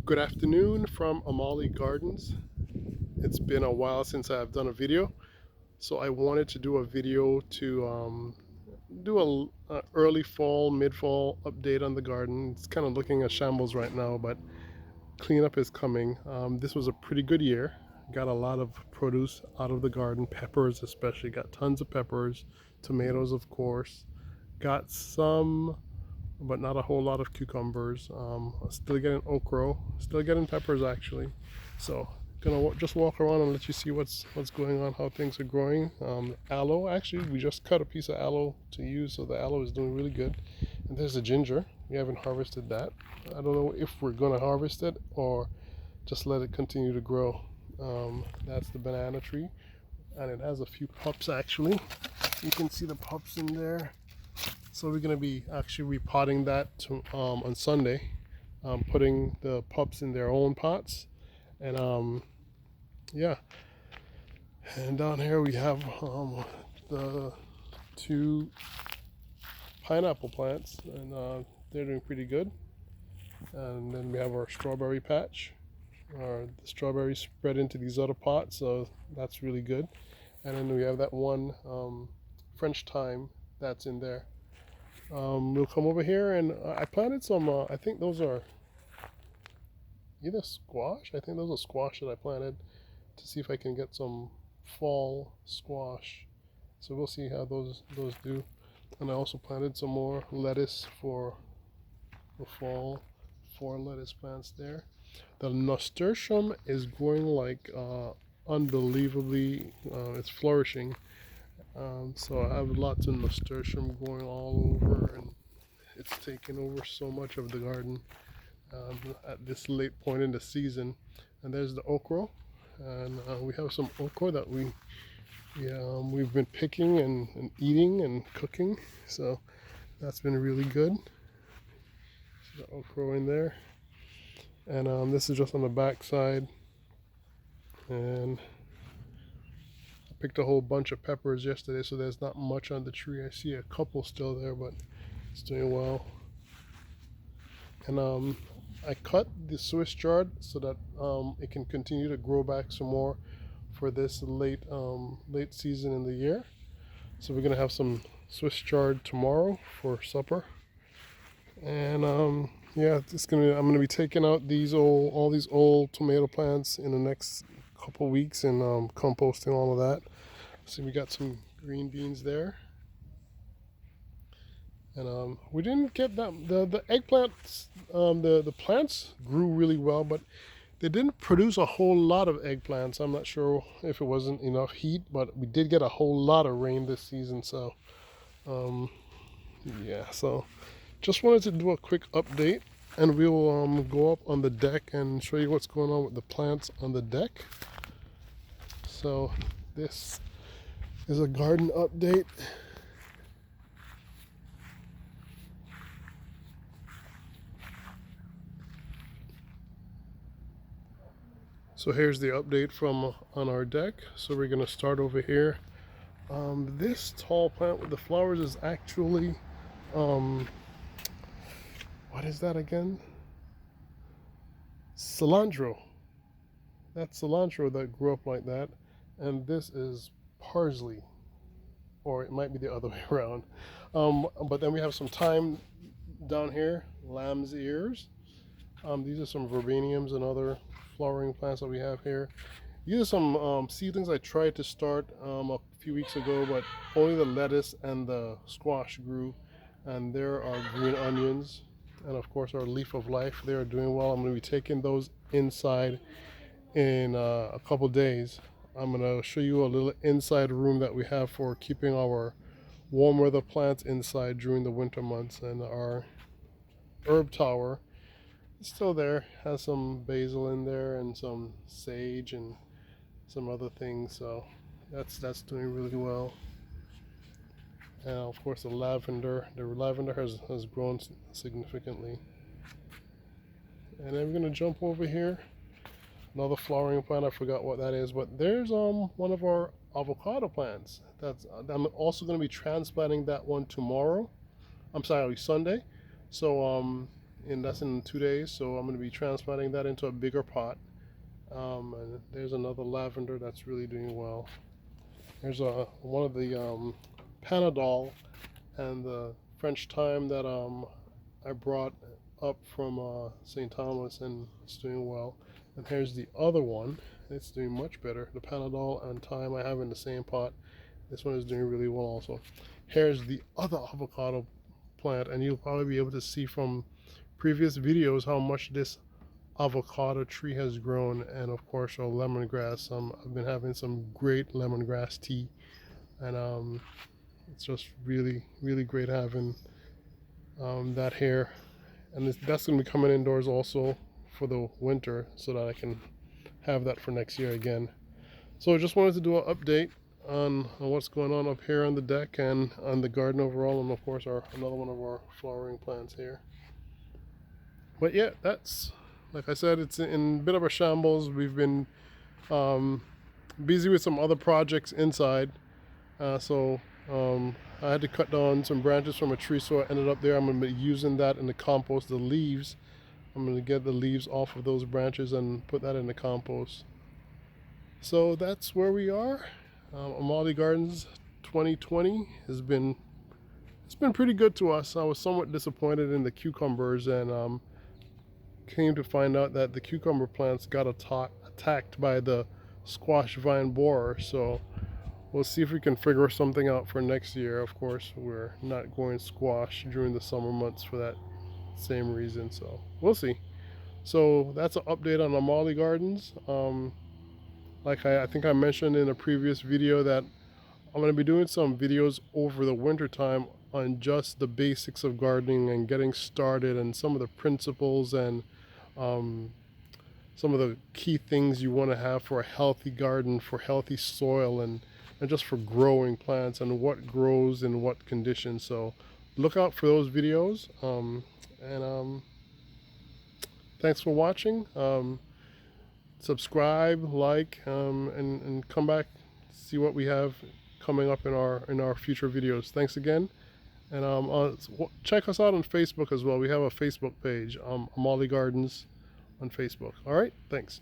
Good afternoon from Amali Gardens. It's been a while since I've done a video, so I wanted to do a video to do a early fall, mid-fall update on the garden. It's kind of looking a shambles right now, but cleanup is coming. This was a pretty good year. Got a lot of produce out of the garden, peppers especially. Got tons of peppers, tomatoes of course. Got some but not a whole lot of cucumbers. Still getting okra, still getting peppers actually. So gonna just walk around and let you see what's going on, how things are growing. Aloe, actually, we just cut a piece of aloe to use, so the aloe is doing really good. And there's the ginger. We haven't harvested that. I don't know if we're gonna harvest it or just let it continue to grow. That's the banana tree, and it has a few pups actually. You can see the pups in there. So we're gonna be actually repotting that on Sunday, putting the pups in their own pots, and yeah. And down here we have the two pineapple plants, and they're doing pretty good. And then we have our strawberry patch. The strawberries spread into these other pots, so that's really good. And then we have that one French thyme that's in there. We'll come over here and I planted some, I think those are either squash. I think those are squash that I planted to see if I can get some fall squash. So we'll see how those do. And I also planted some more lettuce for the fall, 4 lettuce plants there. The nasturtium is growing like unbelievably, it's flourishing. So I have lots of nasturtium growing all over, and it's taken over so much of the garden at this late point in the season. And there's the okra, and we have some okra that we've been picking and eating and cooking. So that's been really good. The okra in there, and this is just on the back side. And I picked a whole bunch of peppers yesterday, so there's not much on the tree. I see a couple still there, but it's doing well. And I cut the Swiss chard so that it can continue to grow back some more for this late season in the year. So we're gonna have some Swiss chard tomorrow for supper. And yeah, I'm gonna be taking out all these old tomato plants in the next couple weeks and composting all of that. So we got some green beans there. And we didn't get that the eggplants. The plants grew really well, but they didn't produce a whole lot of eggplants. I'm not sure if it wasn't enough heat, but we did get a whole lot of rain this season. So um, yeah, so just wanted to do a quick update, and we'll go up on the deck and show you what's going on with the plants on the deck. So this is a garden update. So here's the update from on our deck. So we're gonna start over here. This tall plant with the flowers is actually, um, what is that again? Cilantro. That's cilantro that grew up like that. And this is parsley, or it might be the other way around. But then we have some thyme down here, lamb's ears. These are some verbeniums and other flowering plants that we have here. These are some seedlings I tried to start a few weeks ago, but only the lettuce and the squash grew. And there are green onions, and of course our leaf of life. They are doing well. I'm going to be taking those inside in a couple days. I'm going to show you a little inside room that we have for keeping our warm weather plants inside during the winter months. And our herb tower is still there, has some basil in there and some sage and some other things, so that's doing really well. And of course the lavender has grown significantly. And then we're going to jump over here, another flowering plant. I forgot what that is, but there's one of our avocado plants. I'm also going to be transplanting that one tomorrow. I'm sorry, Sunday. So in that's in 2 days, so I'm going to be transplanting that into a bigger pot. And there's another lavender that's really doing well. There's one of the Panadol and the French thyme that I brought up from St. Thomas, and it's doing well. And here's the other one. It's doing much better. The Panadol and thyme I have in the same pot. This one is doing really well also. Here's the other avocado plant, and you'll probably be able to see from previous videos how much this avocado tree has grown. And of course our lemongrass. I've been having some great lemongrass tea, and it's just really great having that here. And that's going to be coming indoors also for the winter, so that I can have that for next year again. So I just wanted to do an update on what's going on up here on the deck and on the garden overall, and of course another one of our flowering plants here. But yeah, that's, like I said, it's in a bit of a shambles. We've been busy with some other projects inside, so I had to cut down some branches from a tree, so I ended up there. I'm going to be using that in the compost. The leaves, I'm going to get the leaves off of those branches and put that in the compost. So that's where we are. Amalie Gardens 2020 it's been pretty good to us. I was somewhat disappointed in the cucumbers, and came to find out that the cucumber plants got attacked by the squash vine borer. So we'll see if we can figure something out for next year. Of course, we're not going squash during the summer months for that same reason, so we'll see. So that's an update on Amalie Gardens. Like I think I mentioned in a previous video, that I'm going to be doing some videos over the winter time on just the basics of gardening and getting started, and some of the principles, and some of the key things you want to have for a healthy garden, for healthy soil, and just for growing plants, and what grows in what conditions. So look out for those videos. And thanks for watching. Subscribe, like, and come back, see what we have coming up in our future videos. Thanks again. And check us out on Facebook as well. We have a Facebook page, Amalie Gardens on Facebook. All right, thanks.